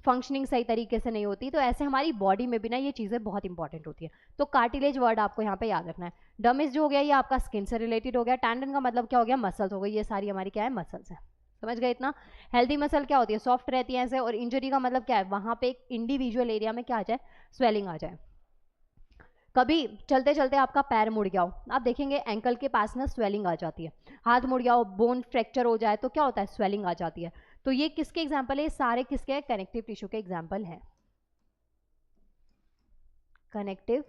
फंक्शनिंग सही तरीके से नहीं होती। तो ऐसे हमारी बॉडी में भी ना ये चीज़ें बहुत इंपॉर्टेंट होती है। तो कार्टिलेज वर्ड आपको यहाँ पे याद रखना है। डमिस जो हो गया ये आपका स्किन से रिलेटेड हो गया, टैंडन का मतलब क्या हो गया, मसल्स हो गई, ये सारी हमारी क्या है, मसल्स है, समझ गए इतना। हेल्दी मसल क्या होती है, सॉफ्ट रहती है ऐसे, और इंजरी का मतलब क्या है, वहां पे एक इंडिविजुअल एरिया में क्या आ जाए, स्वेलिंग आ जाए। कभी चलते चलते आपका पैर मुड़ गया हो, आप देखेंगे एंकल के पास ना स्वेलिंग आ जाती है, हाथ मुड़ गया हो, बोन फ्रैक्चर हो जाए तो क्या होता है, स्वेलिंग आ जाती है। तो ये किसके एग्जाम्पल है, सारे किसके कनेक्टिव टिश्यू के एग्जाम्पल हैं। कनेक्टिव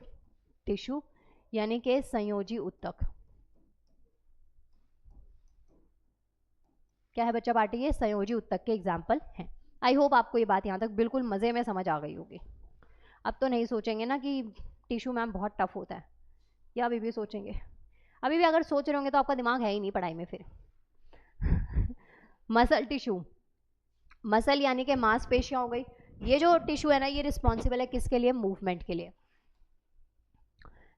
टिश्यू यानी कि संयोजी ऊतक। क्या है बच्चा पार्टी? ये संयोजी ऊतक के एग्जाम्पल हैं। आई होप आपको ये बात यहाँ तक बिल्कुल मज़े में समझ आ गई होगी। अब तो नहीं सोचेंगे ना कि टिश्यू मैम बहुत टफ होता है, या अभी भी सोचेंगे? अभी भी अगर सोच रहे होंगे तो आपका दिमाग है ही नहीं पढ़ाई में फिर। मसल टिश्यू, मसल यानी कि मांसपेशियां हो गई। ये जो टिश्यू है ना, ये रिस्पॉन्सिबल है किसके लिए? मूवमेंट के लिए।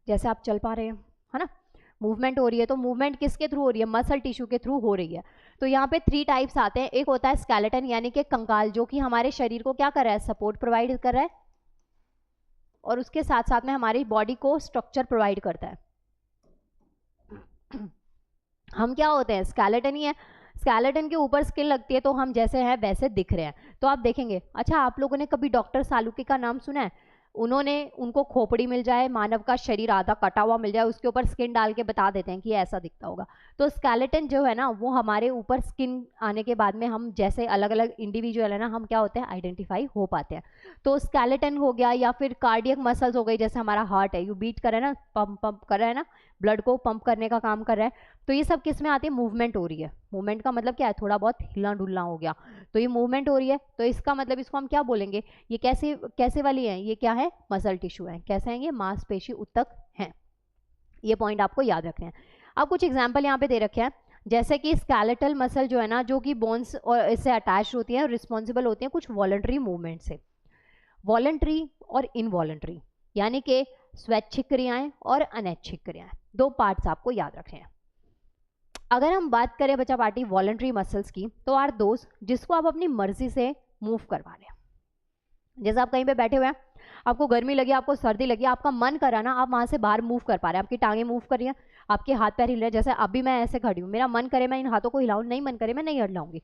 जैसे आप चल पा रहे हैं, है ना, मूवमेंट हो रही है, तो मूवमेंट किसके थ्रू हो रही है? मसल टिश्यू के थ्रू हो रही है। तो यहाँ पे 3 टाइप्स आते हैं। एक होता है स्केलेटन यानी कि कंकाल, जो कि हमारे शरीर को क्या कर रहा है? सपोर्ट प्रोवाइड कर रहा है, और उसके साथ साथ में हमारी बॉडी को स्ट्रक्चर प्रोवाइड करता है। हम क्या होते हैं? स्केलेटन ही है। स्केलेटन के ऊपर स्किन लगती है तो हम जैसे हैं वैसे दिख रहे हैं। तो आप देखेंगे, अच्छा आप लोगों ने कभी डॉक्टर सालुके का नाम सुना है? उनको खोपड़ी मिल जाए, मानव का शरीर आधा कटा हुआ मिल जाए, उसके ऊपर स्किन डाल के बता देते हैं कि ऐसा दिखता होगा। तो स्केलेटन जो है ना, वो हमारे ऊपर स्किन आने के बाद में हम जैसे अलग अलग इंडिविजुअल है ना, हम क्या होते हैं? आइडेंटिफाई हो पाते हैं। तो स्केलेटन हो गया, या फिर कार्डियक मसल्स हो गई, जैसे हमारा हार्ट है, यू बीट कर रहा है ना, पंप कर रहा है ना, ब्लड को पंप करने का काम कर रहा है। तो ये सब किस में आती है? मूवमेंट हो रही है। मूवमेंट का मतलब क्या है? थोड़ा बहुत हिलना डुलना हो गया, तो ये मूवमेंट हो रही है। तो इसका मतलब इसको हम क्या बोलेंगे? ये कैसे वाली है? ये क्या है? मसल टिश्यू है। कैसे हैं ये? मांसपेशी ऊतक हैं। ये पॉइंट आपको याद रखने हैं। अब कुछ एग्जाम्पल यहाँ पे दे रखे हैं, जैसे कि स्केलेटल मसल जो है ना, जो कि बोन्स और इससे अटैच होती है, रिस्पॉन्सिबल होती है कुछ वॉलंटरी मूवमेंट से। वॉलंटरी और इनवॉलंटरी यानी कि स्वैच्छिक क्रियाएं और अनैच्छिक क्रियाएं, 2 पार्ट्स आपको याद रखने हैं। अगर हम बात करें बच्चा पार्टी वॉलंटरी मसल्स की, तो आर दोस्त जिसको आप अपनी मर्जी से मूव करवा लें। जैसे आप कहीं पे बैठे हुए हैं, आपको गर्मी लगी, आपको सर्दी लगी, आपका मन करा ना, आप वहां से बाहर मूव कर पा रहे हैं, आपकी टांगें मूव कर रही हैं, आपके हाथ पैर हिल रहे हैं। जैसे अभी मैं ऐसे खड़ी हूँ, मेरा मन करे मैं इन हाथों को हिलाऊं, नहीं मन करे मैं नहीं हिलाऊंगी।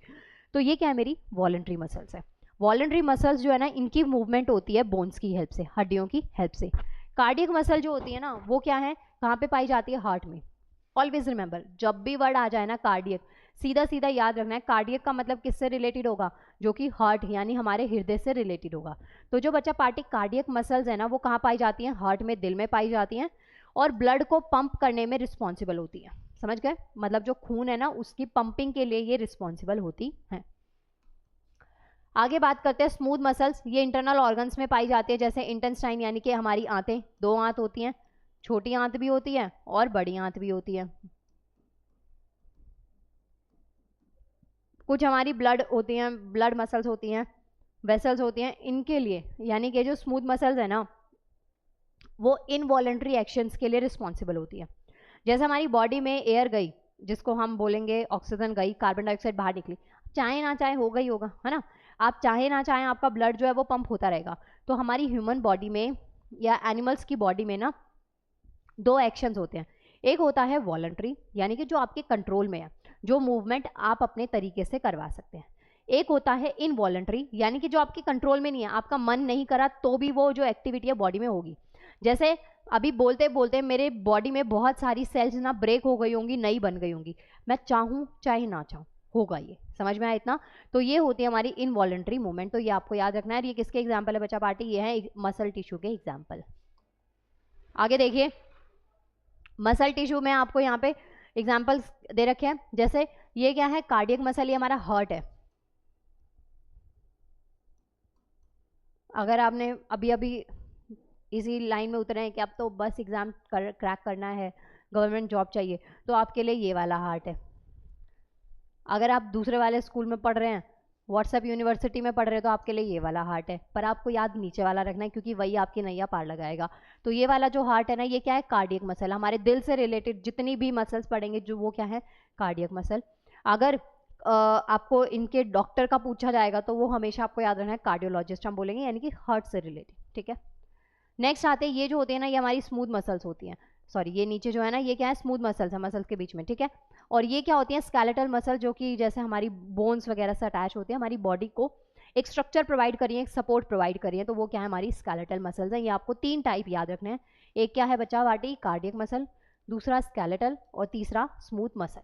तो ये क्या है? मेरी वॉलंटरी मसल्स है। वॉलंटरी मसल्स जो है ना, इनकी मूवमेंट होती है बोन्स की हेल्प से, हड्डियों की हेल्प से। कार्डियक मसल जो होती है ना, वो क्या है? कहाँ पे पाई जाती है? हार्ट में। ऑलवेज रिमेंबर, जब भी वर्ड आ जाए ना कार्डियक, सीधा सीधा याद रखना है कार्डियक का मतलब किससे रिलेटेड होगा? जो कि हार्ट यानी हमारे हृदय से रिलेटेड होगा। तो जो बच्चा पार्टी कार्डियक मसल्स है ना, वो कहाँ पाई जाती हैं? हार्ट में, दिल में पाई जाती हैं, और ब्लड को पंप करने में रिस्पॉन्सिबल होती है। समझ गए? मतलब जो खून है ना, उसकी पंपिंग के लिए ये रिस्पॉन्सिबल होती है। आगे बात करते हैं स्मूथ मसल्स। ये इंटरनल ऑर्गन्स में पाई जाती है, जैसे इंटेस्टाइन यानी कि हमारी आंतें। 2 आंत होती हैं, छोटी आंत भी होती है और बड़ी आंत भी होती है। कुछ हमारी ब्लड होती हैं, ब्लड मसल्स होती हैं, वेसल्स होती हैं, इनके लिए यानी कि जो स्मूथ मसल्स है ना, वो इनवॉलंटरी एक्शंस के लिए रिस्पॉन्सिबल होती है। जैसे हमारी बॉडी में एयर गई, जिसको हम बोलेंगे ऑक्सीजन गई, कार्बन डाइऑक्साइड बाहर निकली, चाहे ना चाहे होगा ही होगा, है ना। आप चाहे ना चाहे आपका ब्लड जो है वो पंप होता रहेगा। तो हमारी ह्यूमन बॉडी में या एनिमल्स की बॉडी में ना 2 एक्शंस होते हैं। एक होता है वॉलंटरी यानी कि जो आपके कंट्रोल में है, जो मूवमेंट आप अपने तरीके से करवा सकते हैं। एक होता है इनवॉलंटरी यानी कि जो आपके कंट्रोल में नहीं है, आपका मन नहीं करा तो भी वो जो एक्टिविटी है बॉडी में होगी। जैसे अभी बोलते बोलते मेरे बॉडी में बहुत सारी सेल्स ना ब्रेक हो गई होंगी, नई बन गई होंगी, मैं चाहूँ चाहे ना चाहूँ होगा। ये समझ में आया इतना? तो ये होती है हमारी इनवॉलंटरी मूवमेंट। तो ये आपको याद रखना है। ये किसके एग्जाम्पल है बच्चा पार्टी? ये है मसल टिश्यू के एग्जाम्पल। आगे देखिए, मसल टिश्यू में आपको यहाँ पे एग्जाम्पल्स दे रखे हैं। जैसे ये क्या है? कार्डियक मसल, ये हमारा हार्ट है। अगर आपने अभी अभी इसी लाइन में उतरे हैं कि अब तो बस एग्जाम क्रैक करना है, गवर्नमेंट जॉब चाहिए, तो आपके लिए ये वाला हार्ट है। अगर आप दूसरे वाले स्कूल में पढ़ रहे हैं, व्हाट्सएप यूनिवर्सिटी में पढ़ रहे हैं, तो आपके लिए ये वाला हार्ट है। पर आपको याद नीचे वाला रखना है, क्योंकि वही आपकी नैया पार लगाएगा। तो ये वाला जो हार्ट है ना, ये क्या है? Cardiac muscle. हमारे दिल से रिलेटेड जितनी भी मसल्स पढ़ेंगे जो, वो क्या है? Cardiac muscle. अगर आपको इनके डॉक्टर का पूछा जाएगा तो वो हमेशा आपको याद रखना है कार्डियोलॉजिस्ट हम बोलेंगे, यानी कि हार्ट से रिलेटेड। ठीक है, नेक्स्ट आते हैं, ये जो होते हैं ना, ये हमारी स्मूथ मसल्स होती हैं। सॉरी, ये नीचे जो है ना, ये क्या है? स्मूथ मसल्स है, मसल्स के बीच में। ठीक है, और ये क्या होती है? स्केलेटल मसल, जो कि जैसे हमारी बोन्स वगैरह से अटैच होती है, हमारी बॉडी को एक स्ट्रक्चर प्रोवाइड करिए, एक सपोर्ट प्रोवाइड करिए, तो वो क्या है? हमारी स्केलेटल मसल्स हैं। ये आपको 3 टाइप याद रखने हैं। एक क्या है बच्चा पार्टी? कार्डियक मसल, दूसरा स्केलेटल, और तीसरा स्मूथ मसल।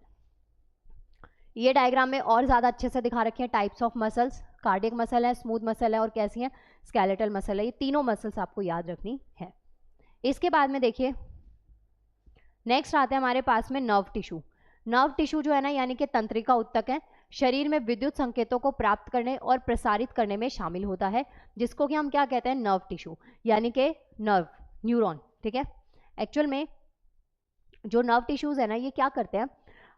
ये डायग्राम में और ज़्यादा अच्छे से दिखा रखे हैं types of muscles. Cardiac muscle है, स्मूथ मसल है, और कैसी है? स्केलेटल मसल है। ये तीनों मसल्स आपको याद रखनी है। इसके बाद में देखिए नेक्स्ट आते हैं हमारे पास में नर्व टिश्यू। नर्व टिश्यू जो है ना यानी कि तंत्रिका ऊतक है, शरीर में विद्युत संकेतों को प्राप्त करने और प्रसारित करने में शामिल होता है, जिसको कि हम क्या कहते हैं, नर्व टिश्यू यानी कि नर्व, न्यूरॉन। ठीक है, एक्चुअल में जो नर्व टिश्यूज है ना ये क्या करते हैं,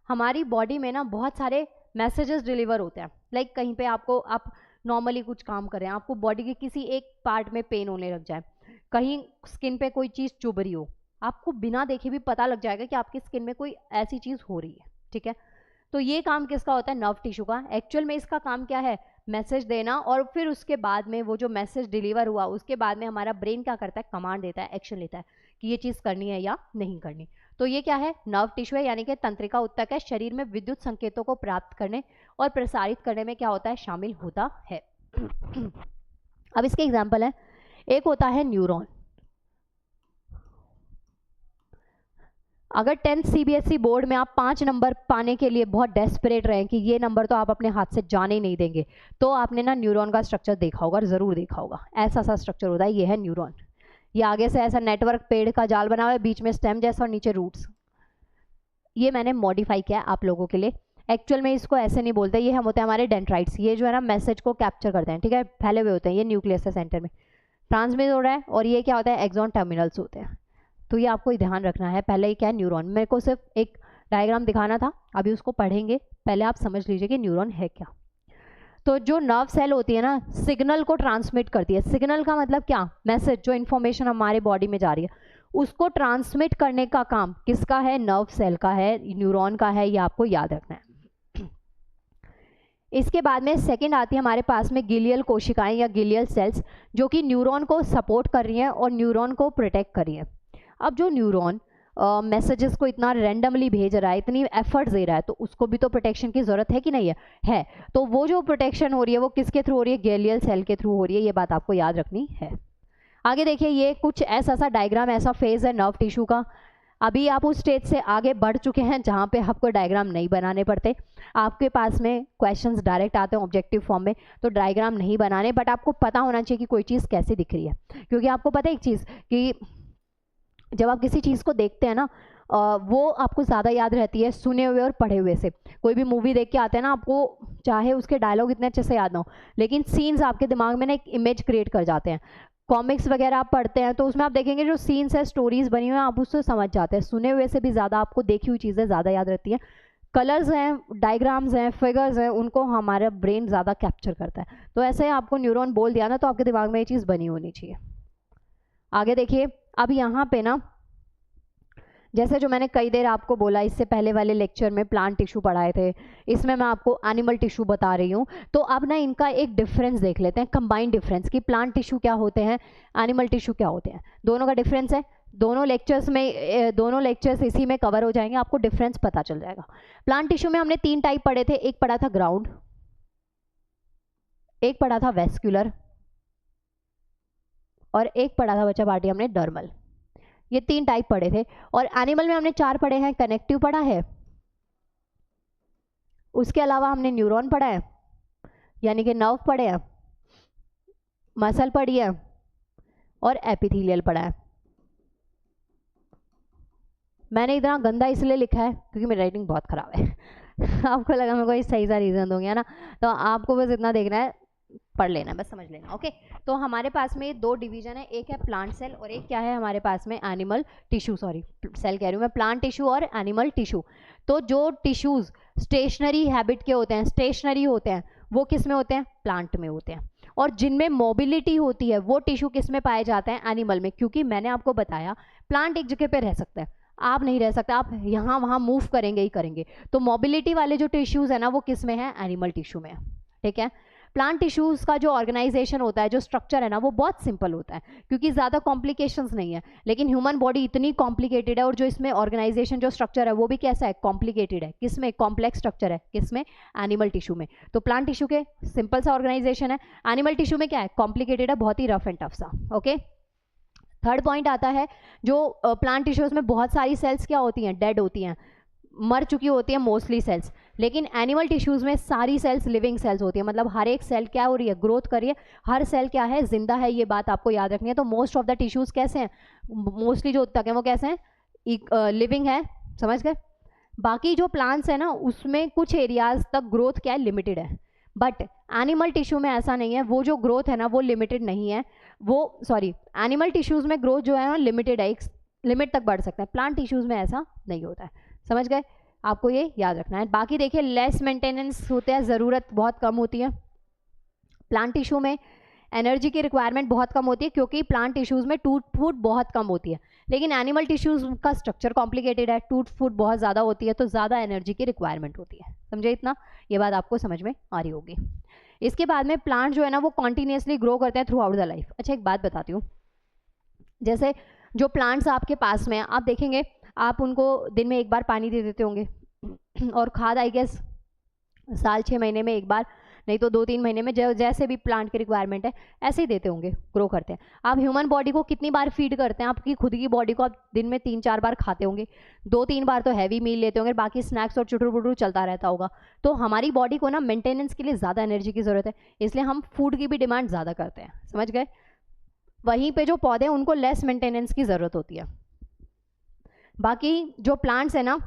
हमारी बॉडी में ना बहुत सारे मैसेजेस डिलीवर होते हैं। लाइक कहीं पे आप नॉर्मली कुछ काम कर रहे हैं, आपको बॉडी के किसी एक पार्ट में पेन होने लग जाए, कहीं स्किन पे कोई चीज़ चुभ रही हो, आपको बिना देखे भी पता लग जाएगा कि आपकी स्किन में कोई ऐसी चीज़ हो रही है। ठीक है, तो ये काम किसका होता है, नर्व टिश्यू का। एक्चुअल में इसका काम क्या है, मैसेज देना, और फिर उसके बाद में वो जो मैसेज डिलीवर हुआ उसके बाद में हमारा ब्रेन क्या करता है, कमांड देता है, एक्शन लेता है कि ये चीज़ करनी है या नहीं करनी। तो ये क्या है, नर्व टिश्यू है, यानी कि तंत्रिका ऊतक है, शरीर में विद्युत संकेतों को प्राप्त करने और प्रसारित करने में क्या होता है, शामिल होता है। अब इसके एग्जाम्पल है, एक होता है न्यूरॉन। अगर 10th CBSE बोर्ड में आप 5 नंबर पाने के लिए बहुत डेस्परेट रहे कि ये नंबर तो आप अपने हाथ से जाने ही नहीं देंगे, तो आपने ना न्यूरॉन का स्ट्रक्चर देखा होगा, ज़रूर देखा होगा। ऐसा सा स्ट्रक्चर होता है, ये है न्यूरॉन। ये आगे से ऐसा नेटवर्क पेड़ का जाल बना हुआ है, बीच में स्टेम जैसा और नीचे रूट्स। ये मैंने मॉडिफाई किया है आप लोगों के लिए। एक्चुअल में इसको ऐसे नहीं बोलते, ये हम होते हैं हमारे डेंड्राइट्स। ये जो है ना मैसेज को कैप्चर करते हैं, ठीक है, फैले हुए होते हैं, ये न्यूक्लियस है सेंटर में ट्रांसमिट हो रहा है, और ये क्या होता है, एक्सॉन टर्मिनल्स होते हैं। तो ये आपको ध्यान रखना है। पहले ये क्या है, न्यूरॉन। मेरे को सिर्फ एक डायग्राम दिखाना था, अभी उसको पढ़ेंगे, पहले आप समझ लीजिए कि न्यूरॉन है क्या। तो जो नर्व सेल होती है ना, सिग्नल को ट्रांसमिट करती है। सिग्नल का मतलब क्या, मैसेज, जो इन्फॉर्मेशन हमारे बॉडी में जा रही है उसको ट्रांसमिट करने का काम किसका है, नर्व सेल का है, न्यूरॉन का है, ये आपको याद रखना है। इसके बाद में सेकंड आती है हमारे पास में गिलियल कोशिकाएं या गिलियल सेल्स, जो कि न्यूरॉन को सपोर्ट कर रही हैं और न्यूरॉन को प्रोटेक्ट कर रही हैं। अब जो न्यूरॉन मैसेजेस को इतना रैंडमली भेज रहा है, इतनी एफर्ट्स दे रहा है, तो उसको भी तो प्रोटेक्शन की ज़रूरत है कि नहीं है। तो वो जो प्रोटेक्शन हो रही है वो किसके थ्रू हो रही है, गैलियल सेल के थ्रू हो रही है। ये बात आपको याद रखनी है। आगे देखिए, ये कुछ ऐसा सा डायग्राम, ऐसा फेज है नर्व टिश्यू का। अभी आप उस स्टेज से आगे बढ़ चुके हैं जहाँ पे आपको डायग्राम नहीं बनाने पड़ते। आपके पास में क्वेश्चंस डायरेक्ट आते हैं ऑब्जेक्टिव फॉर्म में, तो डायग्राम नहीं बनाने, बट आपको पता होना चाहिए कि कोई चीज़ कैसे दिख रही है। क्योंकि आपको पता है एक चीज़ कि जब आप किसी चीज़ को देखते हैं ना, वो आपको ज़्यादा याद रहती है सुने हुए और पढ़े हुए से। कोई भी मूवी देख के आते हैं ना, आपको चाहे उसके डायलॉग इतने अच्छे से याद ना हो, लेकिन सीन्स आपके दिमाग में ना एक इमेज क्रिएट कर जाते हैं। कॉमिक्स वगैरह आप पढ़ते हैं तो उसमें आप देखेंगे जो सीन्स है, स्टोरीज बनी हुई है, आप उससे समझ जाते हैं। सुने हुए से भी ज़्यादा आपको देखी हुई चीज़ें ज़्यादा याद रहती हैं। कलर्स हैं, डायग्राम्स हैं, फिगर्स हैं, उनको हमारा ब्रेन ज़्यादा कैप्चर करता है। तो ऐसे आपको न्यूरॉन बोल दिया ना, तो आपके दिमाग में ये चीज़ बनी होनी चाहिए। आगे देखिए, अब यहाँ पे ना जैसे जो मैंने कई देर आपको बोला, इससे पहले वाले लेक्चर में प्लांट टिश्यू पढ़ाए थे, इसमें मैं आपको एनिमल टिश्यू बता रही हूँ। तो अब ना इनका एक डिफरेंस देख लेते हैं, कंबाइंड डिफरेंस, कि प्लांट टिश्यू क्या होते हैं, एनिमल टिश्यू क्या होते हैं। दोनों का डिफरेंस है, दोनों लेक्चर्स इसी में कवर हो जाएंगे, आपको डिफरेंस पता चल जाएगा। प्लांट टिश्यू में हमने 3 टाइप पढ़े थे, एक पढ़ा था ग्राउंड, एक पढ़ा था वेस्क्यूलर, और एक पढ़ा था बच्चा पार्टी हमने डर्मल। ये 3 टाइप पढ़े थे। और एनिमल में हमने 4 पढ़े हैं। कनेक्टिव पढ़ा है, उसके अलावा हमने न्यूरॉन पढ़ा है यानी कि नर्व पढ़े हैं, मसल पढ़ी है, और एपिथेलियल पढ़ा है। मैंने इतना गंदा इसलिए लिखा है क्योंकि मेरी राइटिंग बहुत खराब है। आपको लगा मैं कोई सही सा रीज़न दूंगी, है ना, तो आपको बस इतना देखना है, पढ़ लेना, बस समझ लेना। ओके, तो हमारे पास में 2 डिवीजन है, एक है प्लांट सेल और एक क्या है हमारे पास में एनिमल टिश्यू, सॉरी सेल कह रही हूँ मैं, प्लांट टिश्यू और एनिमल टिश्यू। तो जो टिश्यूज स्टेशनरी हैबिट के होते हैं, स्टेशनरी होते हैं, वो किस में होते हैं, प्लांट में होते हैं। और जिनमें मोबिलिटी होती है वो टिश्यू किस में पाए जाते हैं, एनिमल में। क्योंकि मैंने आपको बताया प्लांट एक जगह पे रह सकता है, आप नहीं रह सकते, आप यहाँ वहाँ मूव करेंगे ही करेंगे। तो मोबिलिटी वाले जो टिश्यूज है ना, वो किस में है, एनिमल टिश्यू में। ठीक है, प्लांट टिश्यूज़ का जो ऑर्गेनाइजेशन होता है, जो स्ट्रक्चर है ना, वो बहुत सिंपल होता है क्योंकि ज़्यादा कॉम्प्लिकेशंस नहीं है। लेकिन ह्यूमन बॉडी इतनी कॉम्प्लिकेटेड है, और जो इसमें ऑर्गेनाइजेशन जो स्ट्रक्चर है वो भी कैसा है, कॉम्प्लिकेटेड है। किसमें, कॉम्प्लेक्स स्ट्रक्चर है, किसमें, एनिमल टिश्यू में। तो प्लांट टिश्यू के सिंपल सा ऑर्गेनाइजेशन है, एनिमल टिश्यू में क्या है, कॉम्प्लिकेटेड है, बहुत ही रफ एंड टफ सा। ओके, थर्ड पॉइंट आता है, जो प्लांट टिश्यूज़ में बहुत सारी सेल्स क्या होती हैं, डेड होती हैं, मर चुकी होती हैं मोस्टली सेल्स। लेकिन एनिमल टिश्यूज़ में सारी सेल्स लिविंग सेल्स होती है, मतलब हर एक सेल क्या हो रही है, ग्रोथ कर रही है, हर सेल क्या है, जिंदा है, ये बात आपको याद रखनी है। तो मोस्ट ऑफ द टिश्यूज़ कैसे हैं, मोस्टली जो तक है वो कैसे हैं, लिविंग है, समझ गए। बाकी जो प्लांट्स है ना उसमें कुछ एरियाज तक ग्रोथ क्या है, लिमिटेड है, बट एनिमल टिश्यू में ऐसा नहीं है, वो जो ग्रोथ है ना वो लिमिटेड नहीं है, वो सॉरी एनिमल टिश्यूज़ में ग्रोथ जो है ना लिमिटेड है, एक लिमिट तक बढ़ सकता है, प्लांट टिश्यूज़ में ऐसा नहीं होता है, समझ गए, आपको ये याद रखना है। बाकी देखिए लेस मेंटेनेंस होते हैं, ज़रूरत बहुत कम होती है। प्लांट टिश्यू में एनर्जी की रिक्वायरमेंट बहुत कम होती है क्योंकि प्लांट टिश्यूज़ में टूट फूट बहुत कम होती है, लेकिन एनिमल टिश्यूज़ का स्ट्रक्चर कॉम्प्लिकेटेड है, टूट फूट बहुत ज़्यादा होती है, तो ज़्यादा एनर्जी की रिक्वायरमेंट होती है, समझे इतना, ये बात आपको समझ में आ रही होगी। इसके बाद में प्लांट जो है ना वो कॉन्टीन्यूसली ग्रो करते हैं थ्रू आउट द लाइफ। अच्छा एक बात बताती हूँ, जैसे जो प्लांट्स आपके पास में आप देखेंगे, आप उनको दिन में एक बार पानी दे देते होंगे और खाद आई गेस साल 6 महीने में एक बार, नहीं तो 2-3 महीने में, जैसे भी प्लांट की रिक्वायरमेंट है ऐसे ही देते होंगे, ग्रो करते हैं। आप ह्यूमन बॉडी को कितनी बार फीड करते हैं, आपकी खुद की बॉडी को आप दिन में 3-4 बार खाते होंगे, 2-3 बार तो हैवी मील लेते होंगे, बाकी स्नैक्स और चुटुर बुटुर चलता रहता होगा। तो हमारी बॉडी को ना मेंटेनेंस के लिए ज़्यादा एनर्जी की ज़रूरत है, इसलिए हम फूड की भी डिमांड ज़्यादा करते हैं, समझ गए। वहीं पे जो पौधे हैं उनको लेस मेंटेनेंस की ज़रूरत होती है। बाकी जो प्लांट्स है ना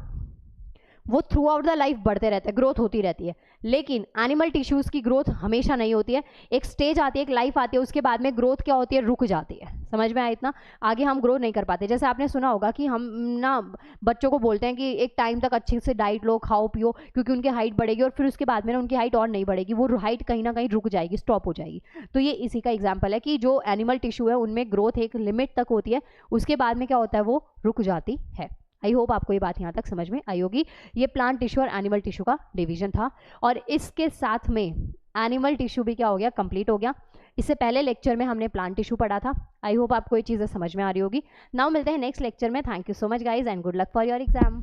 वो थ्रू आउट द लाइफ बढ़ते रहते हैं, ग्रोथ होती रहती है, लेकिन एनिमल टिश्यूज़ की ग्रोथ हमेशा नहीं होती है, एक स्टेज आती है, एक लाइफ आती है, उसके बाद में ग्रोथ क्या होती है, रुक जाती है, समझ में आया इतना, आगे हम ग्रो नहीं कर पाते। जैसे आपने सुना होगा कि हम ना बच्चों को बोलते हैं कि एक टाइम तक अच्छे से डाइट लो, खाओ पियो, क्योंकि उनकी हाइट बढ़ेगी और फिर उसके बाद में ना उनकी हाइट और नहीं बढ़ेगी, वो हाइट कहीं ना कहीं रुक जाएगी, स्टॉप हो जाएगी। तो ये इसी का एग्जाम्पल है कि जो एनिमल टिश्यू है उनमें ग्रोथ एक लिमिट तक होती है, उसके बाद में क्या होता है, वो रुक जाती है। आई होप आपको ये बात यहाँ तक समझ में आई होगी। ये प्लांट टिश्यू और एनिमल टिश्यू का डिवीजन था, और इसके साथ में एनिमल टिश्यू भी क्या हो गया, कंप्लीट हो गया। इससे पहले लेक्चर में हमने प्लांट टिश्यू पढ़ा था। आई होप आपको ये चीज़ें समझ में आ रही होगी। नाउ मिलते हैं नेक्स्ट लेक्चर में। Thank you so much guys and good luck for your exam.